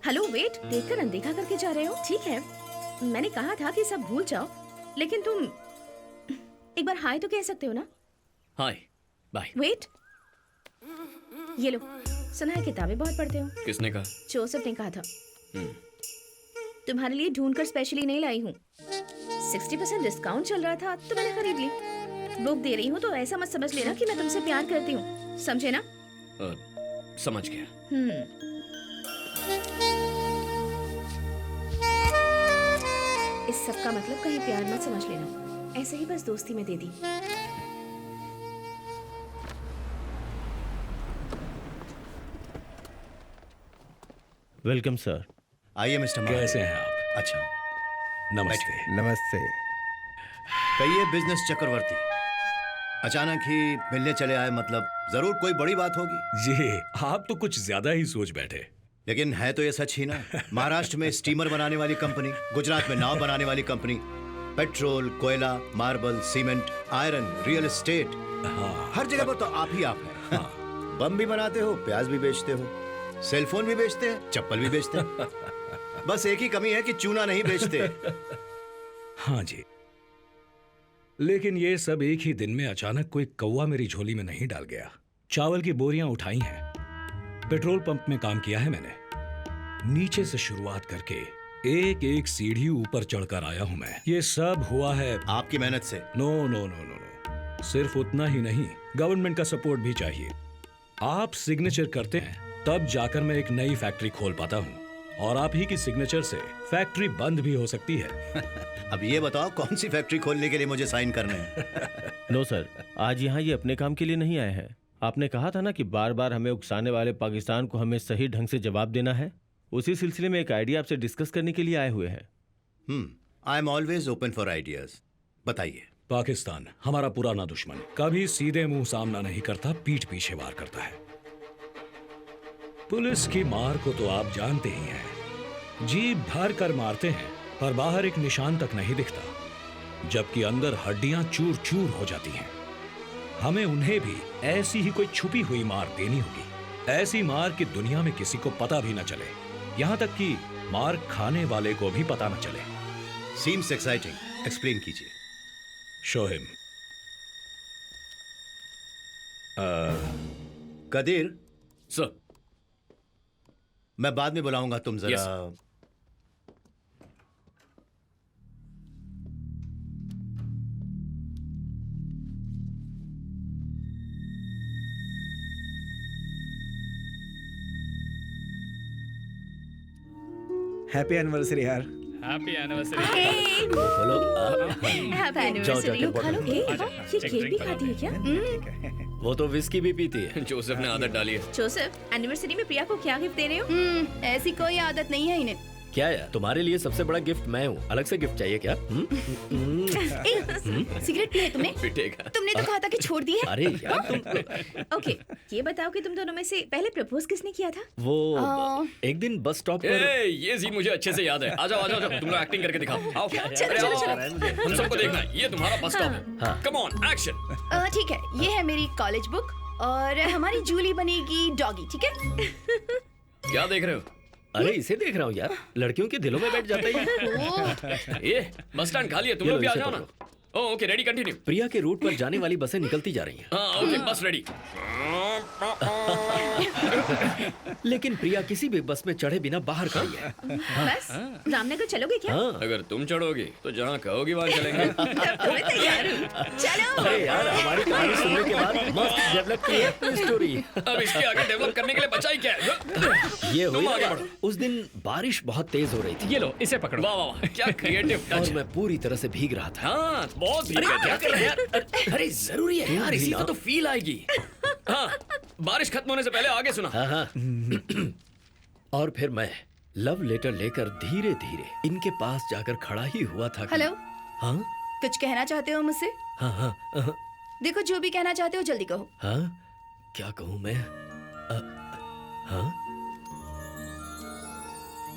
Hello wait, देखकर अनदेखा करके जा रहे हो? ठीक है, मैंने कहा था कि सब भूल जाओ, लेकिन तुम एक बार हाय तो कह सकते हो ना? Hi bye. वेट, ये लो, सुना है किताबें बहुत पढ़ते हो। किसने कहा? जोसेफ ने कहा था। तुम्हारे लिए ढूंढकर स्पेशली नहीं लाई हूँ। 60% डिस्काउंट चल रहा था तो मैंने खरीद ली। बुक दे रही हूँ तो ऐसा मत समझ लेना कि मैं तुमसे प्यार करती हूँ, समझे ना? समझ गया। इस सब का मतलब कहीं प्यार मत समझ लेना, ऐसे ही बस दोस्ती में दे दी। Welcome sir. आइए मिस्टर मार्क। कैसे हैं आप? अच्छा, नमस्ते। नमस्ते। कहिए बिजनेस चक्रवर्ती, अचानक ही मिलने चले आए, मतलब जरूर कोई बड़ी बात होगी। जी, आप तो कुछ ज्यादा ही सोच बैठे। लेकिन है तो ये सच ही ना। महाराष्ट्र में स्टीमर बनाने वाली कंपनी, गुजरात में नाव बनाने वाली कंपनी, पेट्रोल, कोयला, marble, cement, iron, real estate, हाँ, हर जगह पर तो आप ही आप हैं। हाँ। बम भी बनाते हो, प्याज भी बेचते हो, सेलफोन भी बेचते हैं, चप्पल भी बेचते हैं। बस एक ही कमी है कि चूना नहीं बेचते। हाँ जी, लेकिन ये सब एक ही दिन में अचानक कोई कौवा मेरी झोली में नहीं डाल गया। चावल की बोरियां उठाई हैं, पेट्रोल पंप में काम किया है मैंने, नीचे से शुरुआत करके एक एक सीढ़ी ऊपर चढ़कर आया हूं मैं। ये सब हुआ है आपकी मेहनत से। No no no no no, सिर्फ उतना ही नहीं, गवर्नमेंट का सपोर्ट भी चाहिए। आप सिग्नेचर करते हैं तब जाकर मैं एक नई फैक्ट्री खोल पाता हूँ, और आप ही की सिग्नेचर से फैक्ट्री बंद भी हो सकती है। अब ये बताओ कौन सी फैक्ट्री खोलने के लिए मुझे साइन करने हैं? नो सर, आज यहाँ ये अपने काम के लिए नहीं आए हैं। आपने कहा था ना कि बार बार हमें उकसाने वाले पाकिस्तान को हमें सही ढंग से जवाब देना है। उसी सिलसिले में एक आइडिया आपसे डिस्कस करने के लिए आए हुए हैं। I am always open for ideas. बताइए। पाकिस्तान हमारा पुराना दुश्मन, कभी सीधे मुंह सामना नहीं करता, पीठ पीछे वार करता है। पुलिस की मार को तो आप जानते ही हैं, जी भर कर मारते हैं पर बाहर एक निशान तक नहीं दिखता, जबकि अंदर हड्डियां चूर चूर हो जाती हैं। हमें उन्हें भी ऐसी ही कोई छुपी हुई मार देनी होगी, ऐसी मार कि दुनिया में किसी को पता भी न चले, यहां तक कि मार खाने वाले को भी पता न चले। सीम्स एक्साइटिंग, एक्सप्लेन कीजिए। Show him. कदीर, सर। मैं बाद में बुलाऊंगा, तुम जरा। Yes. हैप्पी एनिवर्सरी यार। Happy anniversary. Happy anniversary. खा लो केक। ये केक भी खाती है क्या? वो तो विस्की भी पीती है। जोसेफ ने आदत डाली है। जोसेफ, एनिवर्सरी में प्रिया को क्या गिफ्ट दे रहे हो? ऐसी कोई आदत नहीं है इन्हें। क्या यार, तुम्हारे लिए सबसे बड़ा गिफ्ट मैं हूँ, अलग से गिफ्ट चाहिए क्या? सिगरेट पी है तुमने? पिटेगा। तुमने तो कहा था कि छोड़ दी है। अरे यार तुम। ओके, ये बताओ कि तुम दोनों में से पहले प्रपोज किसने किया था? वो एक दिन बस स्टॉप पर। ये जी मुझे अच्छे से याद है। आ जाओ आ जाओ, तुम लोग एक्टिंग करके दिखाओ। आओ। चलो, चलो, चलो। हम सबको देखना है, ये तुम्हारा बस स्टॉप है। Come on, action. ठीक है, ये है मेरी कॉलेज बुक और हमारी जूली बनेगी डॉगी, ठीक है? क्या देख रहे हो? अरे इसे देख रहा हूँ यार, लड़कियों के दिलों में बैठ जाता है ये। बस स्टैंड खाली है, तुम लोग भी आ जाओ ना। Okay, ready, continue. प्रिया के रूट पर जाने वाली बसें निकलती जा रही हैं। हाँ ओके, बस रेडी। लेकिन प्रिया किसी भी बस में चढ़े बिना बाहर खड़ी है। बस रामनगर चलोगे क्या? हाँ, अगर तुम चढ़ोगी तो जहाँ कहोगी वहाँ चलेंगे। तो मैं तैयार हूँ, चलो। अरे यार, हमारी कहानी सुनने के बाद मस्त डेवलप की है स्टोरी। अब इसके आगे डेवलप करने के लिए बचा ही क्या है? ये हुई आगे बढ़ो। उस दिन बारिश बहुत तेज हो रही थी। ये लो, इसे पकड़ो। वाह वाह वाह, क्या क्रिएटिव टच। और मैं पूरी तरह से भीग रहा था। हाँ, बहुत भीग गया। क्या कर रहे हैं यार? अरे जरूरी है यार, इसी का तो फील आएगी। हाँ, बारिश खत्म होने से पहले आगे सुना। हाँ हाँ। और फिर मैं लव लेटर लेकर धीरे धीरे इनके पास जाकर खड़ा ही हुआ था। हेलो। हाँ, कुछ कहना चाहते हो मुझसे? हाँ हाँ हाँ। देखो, जो भी कहना चाहते हो जल्दी कहो। हाँ, क्या कहूँ मैं? हाँ,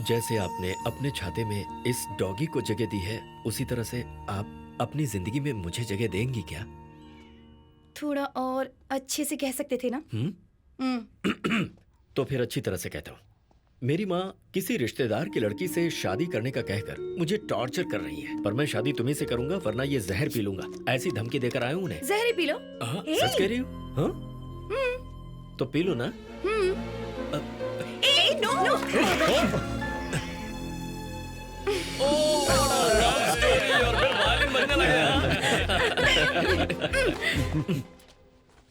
जैसे आपने अपने छाते में इस डॉगी को जगह दी है, उसी तरह से आप अपनी जिंदगी में मुझे जगह देंगी क्या? थोड़ा और अच्छे से कह सकते थे ना? तो फिर अच्छी तरह से कहता हूँ। मेरी माँ किसी रिश्तेदार की लड़की से शादी करने का कहकर मुझे टॉर्चर कर रही है, पर मैं शादी तुम्ही से करूंगा वरना ये जहर पी लूंगा, ऐसी धमकी देकर आया हूँ उन्हें। जहर ही पी लो। हाँ, ए! सच कह रही हूँ? हाँ? तो पी लो ना। ए, नो नो।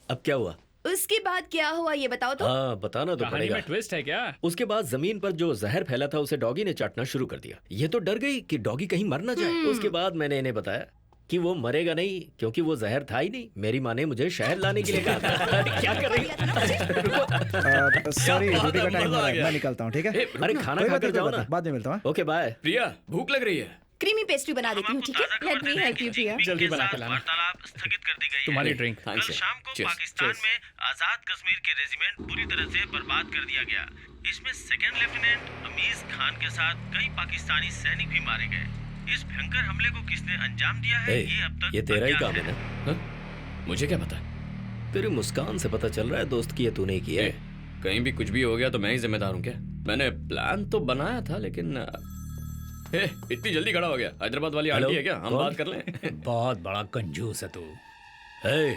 अब क्या हुआ? उसके बाद क्या हुआ ये बताओ तो। हाँ, बताना तो कहानी पड़ेगा। में ट्विस्ट है क्या? उसके बाद जमीन पर जो जहर फैला था उसे डॉगी ने चाटना शुरू कर दिया। ये तो डर गई कि डॉगी कहीं मर ना जाए। उसके बाद मैंने इन्हें बताया कि वो मरेगा नहीं क्योंकि वो जहर था ही नहीं। मेरी माँ ने मुझे शहर लाने के लिए कहा था। क्या कर रही है? सॉरी, क्या ड्यूटी का बात है, टाइम हो मजा रहा आ है, गया। मैं निकलता हूँ, ठीक है? अरे खाना कोई बात खाकर नहीं, जाओ कोई बात ना। नहीं, बाद में मिलता हूँ। Okay bye. प्रिया, भूख लग रही है। क्रीमी पेस्ट्री बना देती हूँ, ठीक है? लेट मी हेल्प यू प्रिया। जल्दी बना के लाना। वार्तालाप स्थगित कर दी गई तुम्हारी है। ड्रिंक। कल शाम को पाकिस्तान में आजाद कश्मीर के रेजिमेंट पूरी तरह से बर्बाद कर दिया गया। इसमें सेकंड लेफ्टिनेंट अमीज खान के साथ कई पाकिस्तानी सैनिक भी मारे गए। इस भयंकर हमले को किसने अंजाम दिया है ये अब तक ये तेरा ही अज्ञात काम है ना? हाँ? मुझे क्या पता? तेरी मुस्कान से पता चल रहा है दोस्त की ये तूने की है। कहीं भी कुछ भी हो गया तो मैं ही जिम्मेदार हूँ क्या? मैंने प्लान तो बनाया था लेकिन इतनी जल्दी खड़ा हो गया। हैदराबाद वाली आंटी है क्या? हम बात कर लें। बहुत बड़ा कंजूस है तू। हे,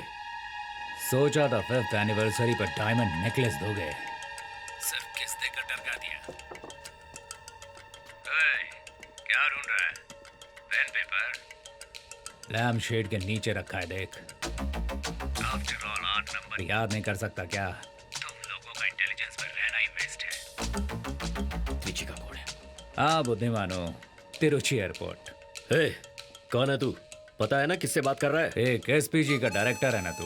सोचा था 5th एनिवर्सरी पर डायमंड नेकलेस दोगे, सिर्फ किस देकर डरका दिया। क्या ढूंढ रहा है? Pen paper? लैम्प शेड के नीचे रखा है, देख। After all 8 number. याद नहीं कर सकता क्या? तुम लोगों का इंटेलिजेंस पर रहना ही वेस्ट है। पीछे का कौन है? हाँ बुद्धिमानो, तिरुचि एयरपोर्ट। हे, कौन है तू? पता है ना किससे बात कर रहा है? एक एसपीजी का डायरेक्टर है ना तू।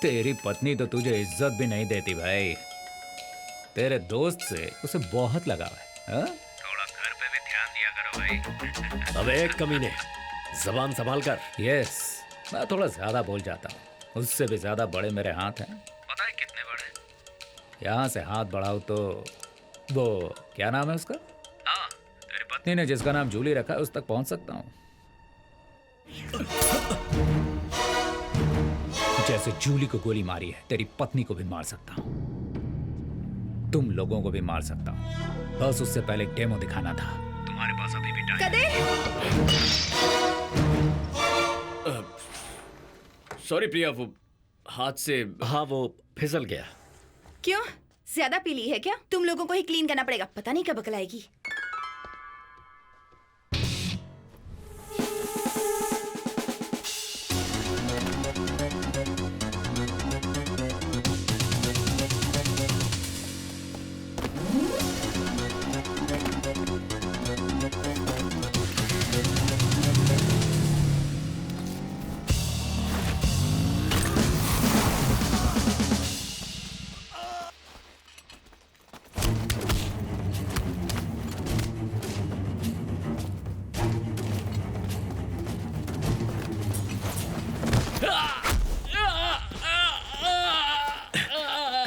तेरी पत्नी तो तुझे इज्जत भी नहीं देती भाई। तेरे दोस्त से उसे बहुत लगाव है, हाँ? थोड़ा घर पे भी ध्यान दिया करो भाई। अबे एक कमीने, जबान संभाल कर। यस, मैं थोड़ा ज्यादा बोल जाता हूँ। उससे भी ज्यादा बड़े मेरे हाथ हैं। पता है कितने बड़े? यहाँ से हाथ बढ़ाओ तो वो क्या नाम है उसका? हाँ, तेरी पत्नी पत्नी ने जिसका नाम जूली रखा है उस तक पहुंच सकता हूँ। जैसे जूली को गोली मारी है तेरी पत्नी को भी मार सकता हूँ, तुम लोगों को भी मार सकता हूँ। बस उससे पहले एक डेमो दिखाना था। तुम्हारे पास अभी भी टाइम। कदे सॉरी प्रिया, वो हाथ से। हाँ, वो फिसल गया। क्यों? ज्यादा पी ली है क्या? तुम लोगों को ही क्लीन करना पड़ेगा, पता नहीं कब अकल आएगी।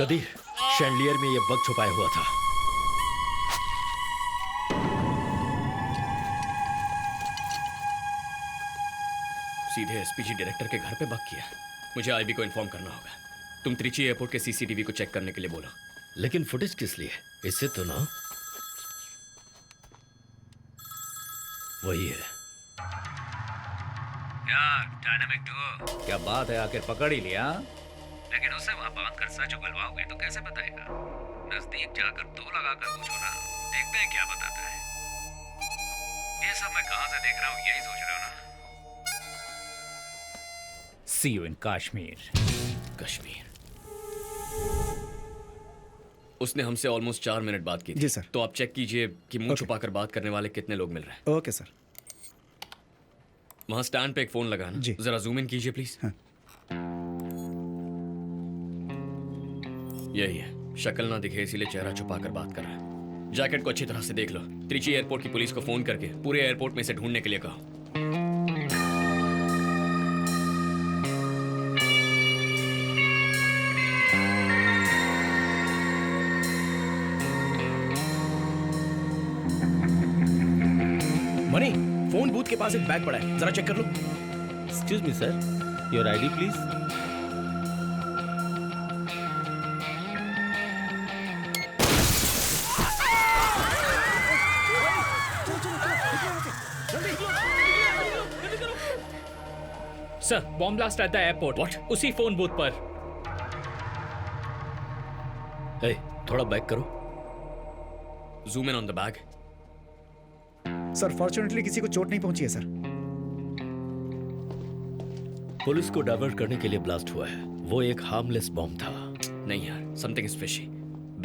कदीर, शैंडलियर में ये बग छुपाया हुआ था। सीधे एसपीजी डायरेक्टर के घर पे बग किया। मुझे आईबी को इन्फॉर्म करना होगा। तुम त्रिची एयरपोर्ट के सीसीटीवी को चेक करने के लिए बोलो। लेकिन फुटेज किस लिए? इससे तो ना वही है। यार डायनामिक डुओ, क्या बात है, आखिर पकड़ ही लिया। लेकिन उसे वहां बांध कर सच उगलवाओगे तो कैसे बताएगा? नजदीक जाकर दो लगाकर पूछो ना, देखते हैं क्या बताता है। ये सब मैं कहां से देख रहा हूँ, यही सोच रहे हो ना? सी यू इन कश्मीर। कश्मीर। उसने हमसे ऑलमोस्ट 4 मिनट बात की थी। जी, सर। तो आप चेक कीजिए कि मुंह छुपाकर बात करने वाले कितने लोग मिल रहे हैं। Okay sir. वहां स्टैंड पे एक फोन लगाना। जी। जरा जूम इन कीजिए प्लीज। हाँ। यही है, शक्ल ना दिखे इसीलिए चेहरा छुपाकर बात कर रहा है। जैकेट को अच्छी तरह से देख लो। त्रिची एयरपोर्ट की पुलिस को फोन करके पूरे एयरपोर्ट में इसे ढूंढने के लिए कहो। मनी, फोन बूथ के पास एक बैग पड़ा है, जरा चेक कर लो। Excuse me sir, your ID please. Sir bomb blast at the airport. What? उसी फोन बूथ पर। ए, थोड़ा बैक करो। Zoom in on the bag. Sir fortunately किसी को चोट नहीं पहुंची है सर। पुलिस को डाइवर्ट करने के लिए ब्लास्ट हुआ है। वो एक हार्मलेस बॉम्ब था। नहीं यार, समथिंग इज फिशी।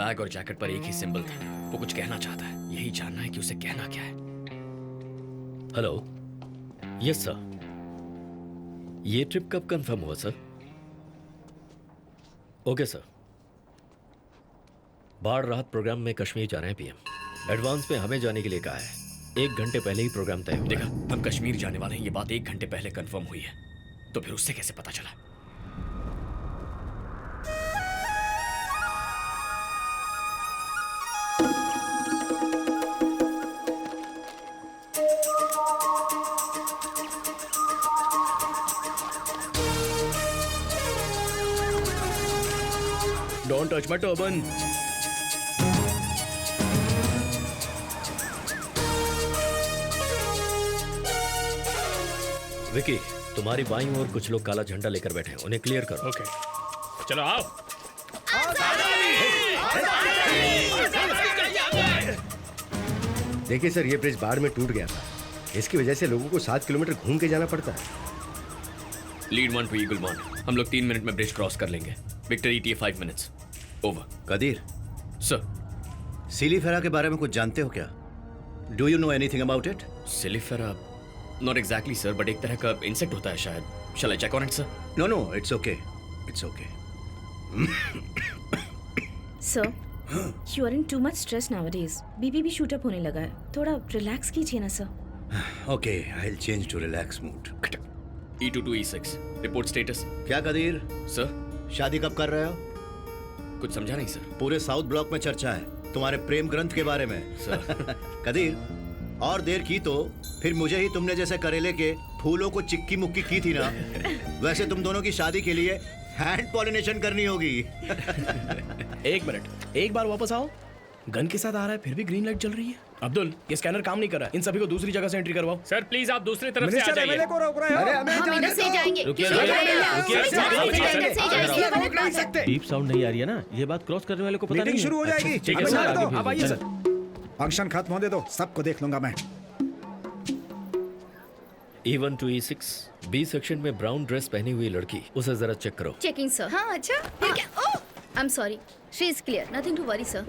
बैग और जैकेट पर एक ही सिंबल था। वो कुछ कहना चाहता है, यही जानना है कि उसे कहना क्या है। Hello, yes sir. ये ट्रिप कब कंफर्म हुआ सर? Okay sir. बाढ़ राहत प्रोग्राम में कश्मीर जा रहे हैं पीएम। एडवांस में हमें जाने के लिए कहा है। 1 घंटे पहले ही प्रोग्राम तय हुआ। देखा, हम कश्मीर जाने वाले हैं, ये बात 1 घंटे पहले कंफर्म हुई है। तो फिर उससे कैसे पता चला? Don't touch my turban. Vicky, तुम्हारी बाईं ओर कुछ लोग काला झंडा लेकर बैठे हैं, उन्हें क्लियर करो। ओके, चलो आओ। देखिए सर, ये ब्रिज बाढ़ में टूट गया था। इसकी वजह से लोगों को 7 किलोमीटर घूम के जाना पड़ता है। Lead 1 to eagle 1। हम लोग 3 मिनट में ब्रिज क्रॉस कर लेंगे। Victor ETA 5 minutes. Over. Qadir, sir. सिलीफेरा के बारे में कुछ जानते हो क्या? Do you know anything about it? सिलिफेरा? नॉट एग्जैक्टली सर, बट एक तरह का इंसेक्ट होता है शायद। Shall I check on it sir? No no, it's okay, it's okay. Sir, you are in too much stress nowadays. BP भी shoot up होने लगा है। थोड़ा रिलैक्स कीजिए ना सर। Okay, I will change to relax mood. E22 E6 report status. क्या Kadir, sir? शादी कब कर रहे हो? कुछ समझा नहीं सर। पूरे साउथ ब्लॉक में चर्चा है तुम्हारे प्रेम ग्रंथ के बारे में। सर। कदीर, और देर की तो फिर मुझे ही तुमने जैसे करेले के फूलों को चिक्की मुक्की की थी ना, वैसे तुम दोनों की शादी के लिए हैंड पॉलिनेशन करनी होगी। 1 मिनट, एक बार वापस आओ। गन के साथ आ रहा है, फिर भी ग्रीन लाइट जल रही है। अब्दुल, ये स्कैनर काम नहीं कर रहा है। इन सभी को दूसरी जगह से एंट्री करवाओ। सर प्लीज आप दूसरी तरफ से आ जाइए। MLA को रोक रहे हो? हम इधर से जाएंगे। डीप साउंड नहीं आ रही है ना, ये बात क्रॉस करने वाले को पता मीटिंग नहीं है। शुरू हो जाएगी। ठीक है अब सर, आने दो, आगे अब आइए भेजिए। सर। फंक्शन खत्म होने दो, सबको देख लूंगा मैं। E1 to E6 B section में ब्राउन ड्रेस पहनी हुई लड़की, उसे जरा चेक करो। Checking sir. हाँ अच्छा, फिर क्या? Oh, I am sorry, she is clear, nothing to worry sir.